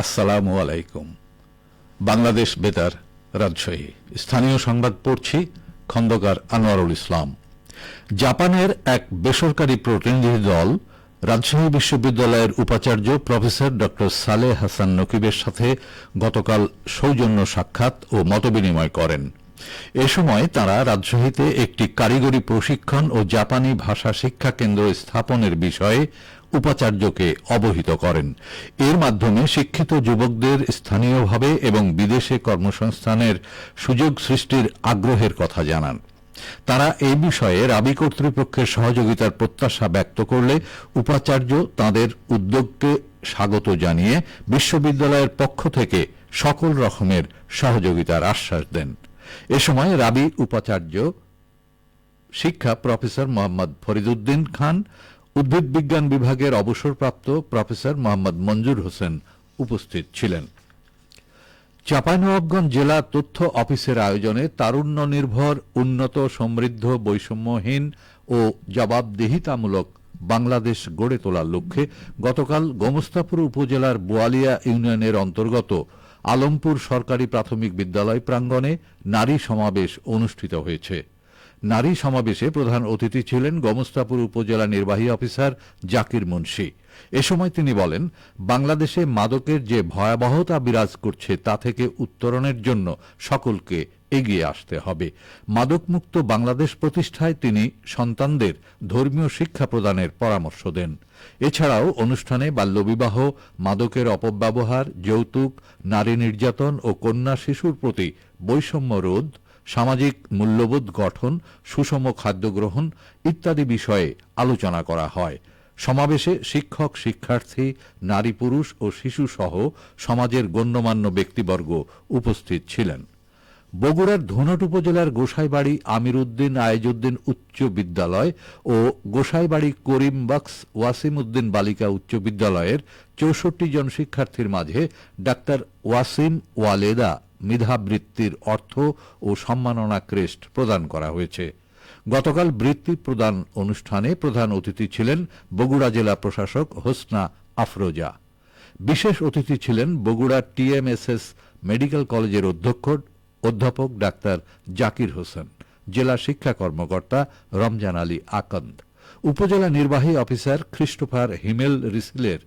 আসসালামু আলাইকুম। বাংলাদেশ বেতার, রাজশাহী। স্থানীয় সংবাদ পড়ছি, খন্দকার আনোয়ারুল ইসলাম। জাপানের এক বেসরকারি প্রতিনিধি দল রাজশাহী বিশ্ববিদ্যালয়ের উপাচার্য প্রফেসর ড সালেহ হাসান নকিবের সাথে গতকাল সৌজন্য সাক্ষাৎ ও মতবিনিময় করেন। এ সময় তাঁরা রাজশাহীতে একটি কারিগরি প্রশিক্ষণ ও জাপানি ভাষা শিক্ষা কেন্দ্র স্থাপনের বিষয়ে উপাচার্যকে অবহিত করেন। এর মাধ্যমে শিক্ষিত যুবকদের স্থানীয়ভাবে এবং বিদেশে কর্মসংস্থানের সুযোগ সৃষ্টির আগ্রহের কথা জানান। তারা এই বিষয়ে রাবি কর্তৃপক্ষের সহযোগিতার প্রত্যাশা ব্যক্ত করলে উপাচার্য তাঁদের উদ্যোগকে স্বাগত জানিয়ে বিশ্ববিদ্যালয়ের পক্ষ থেকে সকল রকমের সহযোগিতার আশ্বাস দেন। এ সময় রাবি উপাচার্য শিক্ষা প্রফেসর মোহাম্মদ ফরিদউদ্দিন খান, উদ্ভিদ বিজ্ঞান বিভাগের অবসরপ্রাপ্ত প্রফেসর মোহাম্মদ মঞ্জুর হোসেন উপস্থিত ছিলেন। চাঁপাইনবাবগঞ্জ জেলা তথ্য অফিসের আয়োজনে তারুণ্য নির্ভর, উন্নত, সমৃদ্ধ, বৈষম্যহীন ও জবাবদিহিতামূলক বাংলাদেশ গড়ে তোলার লক্ষ্যে গতকাল গোমস্তাপুর উপজেলার বোয়ালিয়া ইউনিয়নের অন্তর্গত আলমপুর সরকারি প্রাথমিক বিদ্যালয় প্রাঙ্গণে নারী সমাবেশ অনুষ্ঠিত হয়েছে। নারী সমাবেশে প্রধান অতিথি ছিলেন গোমস্তাপুর উপজেলা নির্বাহী অফিসার জাকির মুন্সি। এ সময় তিনি বলেন, বাংলাদেশে মাদকের যে ভয়াবহতা বিরাজ করছে তা থেকে উত্তরণের জন্য সকলকে এগিয়ে আসতে হবে। মাদকমুক্ত বাংলাদেশ প্রতিষ্ঠায় তিনি সন্তানদের ধর্মীয় শিক্ষা প্রদানের পরামর্শ দেন। এছাড়াও অনুষ্ঠানে বাল্যবিবাহ, মাদকের অপব্যবহার, যৌতুক, নারী নির্যাতন ও কন্যা শিশুর প্রতি বৈষম্য রোধ, সামাজিক মূল্যবোধ গঠন, সুষম খাদ্য গ্রহণ ইত্যাদি বিষয়ে আলোচনা করা হয়। সমাবেশে শিক্ষক, শিক্ষার্থী, নারী, পুরুষ ও শিশু সহ সমাজের গণ্যমান্য ব্যক্তিবর্গ উপস্থিত ছিলেন। বগুড়ার ধুনট উপজেলার গোসাইবাড়ি আমির উদ্দিন আয়েজউদ্দিন উচ্চ বিদ্যালয় ও গোসাইবাড়ি করিম বক্স ওয়াসিম উদ্দিন বালিকা উচ্চ বিদ্যালয়ের ৬৪ জন শিক্ষার্থীর মাঝে ডাক্তার ওয়াসিম ওয়ালেদা মেধাবৃত্তির অর্থ ও সম্মাননা ক্রেস্ট প্রদান করা হয়েছে। গতকাল বৃত্তি প্রদান অনুষ্ঠানে প্রধান অতিথি ছিলেন বগুড়া জেলা প্রশাসক হোসনা আফরোজা। বিশেষ অতিথি ছিলেন বগুড়া টিএমএসএস মেডিকেল কলেজের অধ্যাপক ডাক্তার জাকির হোসেন, জেলা শিক্ষা কর্মকর্তা রমজান আলী আকন্দ। উপজেলা নির্বাহী অফিসার ক্রিস্টোফার হিমেল রিসিলের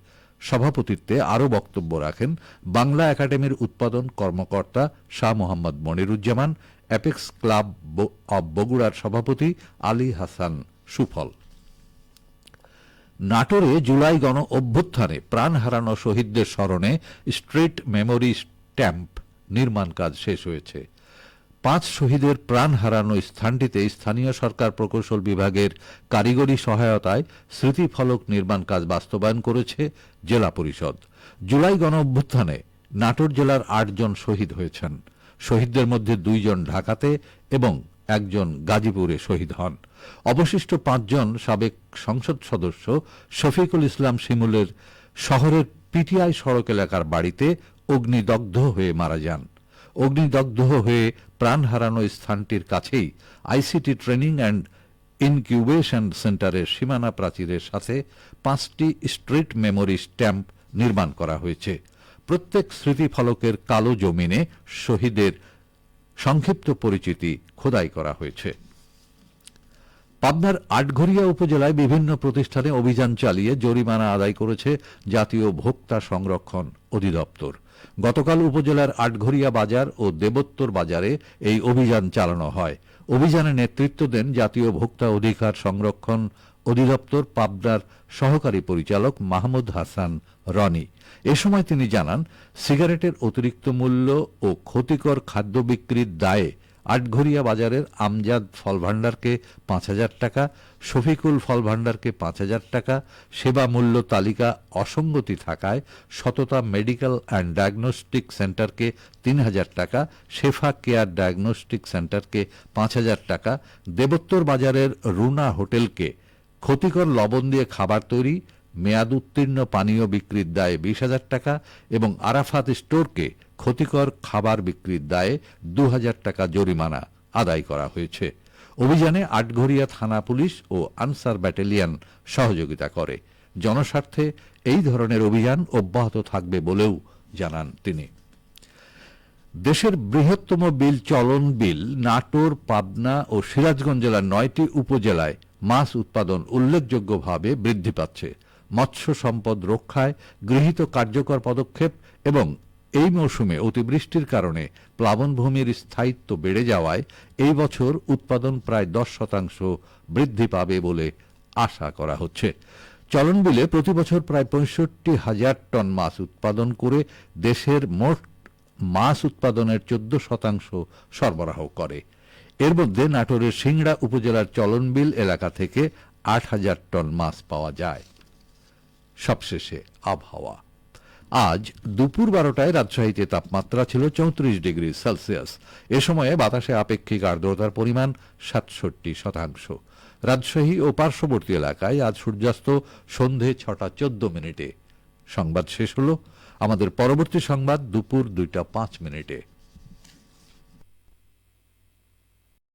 সভাপতিত্বে আরও বক্তব্য রাখেন বাংলা একাডেমির উৎপাদন কর্মকর্তা Shah Mohammad Moniruzzaman, apex club of বগুড়ার সভাপতি আলী হাসান সুফল। নাটোরে জুলাই গণ অভ্যুত্থানে প্রাণ হারানো শহীদদের স্মরণে স্ট্রিট মেমোরি স্ট্যাম্প নির্মাণ কাজ শেষ হয়েছে। ৫ শহীদের প্রাণ হারানো স্থানটিতে স্থানীয় সরকার প্রকৌশল বিভাগের কারিগরি সহায়তায় স্মৃতিফলক নির্মাণ কাজ বাস্তবায়ন করেছে জেলা পরিষদ। জুলাই গণ অভ্যুত্থানে নাটোর জেলার ৮ জন শহীদ হয়েছেন। শহীদদের মধ্যে ২ জন ঢাকাতে এবং ১ জন গাজীপুরে শহীদ হন। অবশিষ্ট ৫ জন সাবেক সংসদ সদস্য শফিকুল ইসলাম শিমুলের শহরের পিটিআই সড়ক এলাকার বাড়িতে অগ্নিদগ্ধ হয়ে মারা যান। অগ্নিদগ্ধ হয়ে প্রাণ হারানো স্থানটির কাছেই আইসিটি ট্রেনিং অ্যান্ড ইনকিউবেশন সেন্টারের সীমানা প্রাচীরের সাথে ৫টি স্ট্রিট মেমোরি স্ট্যাম্প নির্মাণ করা হয়েছে। প্রত্যেক স্মৃতিফলকের কালো জমিনে শহীদের সংক্ষিপ্ত পরিচিতি খোদাই করা হয়েছে। পাবনার আটঘরিয়া উপজেলায় বিভিন্ন প্রতিষ্ঠানে অভিযান চালিয়ে জরিমানা আদায় করেছে জাতীয় ভোক্তা সংরক্ষণ অধিদপ্তর। গতকাল উপজেলার আটঘরিয়া বাজার ও দেবোত্তর বাজারে এই অভিযান চালানো হয়। অভিযানে নেতৃত্ব দেন জাতীয় ভোক্তা অধিকার সংরক্ষণ অধিদপ্তর পাবনার সহকারী পরিচালক মাহমুদ হাসান রনি। এ সময় তিনি জানান, সিগারেটের অতিরিক্ত মূল্য ও ক্ষতিকর খাদ্য বিক্রির দায়ে আটঘরিয়া বাজারের আমজাদ ফল ভাণ্ডারকে ৫,০০০ টাকা, শফিকুল ফল ভাণ্ডারকে ৫,০০০ টাকা, সেবা মূল্য তালিকা অসঙ্গতি থাকায় সততা মেডিকেল অ্যান্ড ডায়াগনস্টিক সেন্টারকে ৩,০০০ টাকা, শেফা কেয়ার ডায়াগনস্টিক সেন্টারকে ৫,০০০ টাকা, দেবোত্তর বাজারের রুনা হোটেলকে ক্ষতিকর লবণ দিয়ে খাবার তৈরি, মেয়াদ উত্তীর্ণ পানীয় বিক্রির দায়ে ২০,০০০ টাকা এবং আরাফাত স্টোরকে ক্ষতিকর খাবার বিক্রির দায়ে ২,০০০ টাকা জরিমানা আদায় করা হয়েছে। অভিযানে আটঘরিয়া থানা পুলিশ ও আনসার ব্যাটালিয়ন সহযোগিতা করে। জনস্বার্থে এই ধরনের অভিযান অব্যাহত থাকবে বলেও জানান তিনি। দেশের বৃহত্তম বিল চলন বিল নাটোর, পাবনা ও সিরাজগঞ্জ জেলার 9টি উপজেলায় মাছ উৎপাদন উল্লেখযোগ্যভাবে বৃদ্ধি পাচ্ছে। মৎস্য সম্পদ রক্ষায় গৃহীত কার্যকর পদক্ষেপ এবং এই মৌসুমে অতিবৃষ্টির কারণে প্লাবনভূমির স্থায়িত্ব বেড়ে যাওয়ায় এই বছর উৎপাদন প্রায় 10% বৃদ্ধি পাবে বলে আশা করা হচ্ছে। চলন বিলে প্রতি বছর প্রায় 65,000 টন মাছ উৎপাদন করে দেশের মোট মাছ উৎপাদনের 14% সরবরাহ করে। এর মধ্যে নাটোরের সিংড়া উপজেলার চলনবিল এলাকা থেকে 8,000 টন মাছ পাওয়া যায়। সবশেষে আবহাওয়া। আজ দুপুর 12টায় রাজশাহীতে তাপমাত্রা ছিল 34 ডিগ্রি সেলসিয়াস। এ সময়ে বাতাসে আপেক্ষিক আর্দ্রতার পরিমাণ 67%। রাজশাহী ও পার্শ্ববর্তী এলাকায় আজ সূর্যাস্ত সন্ধে 6:14। সংবাদ শেষ হলো। আমাদের পরবর্তী সংবাদ দুপুর 2:05।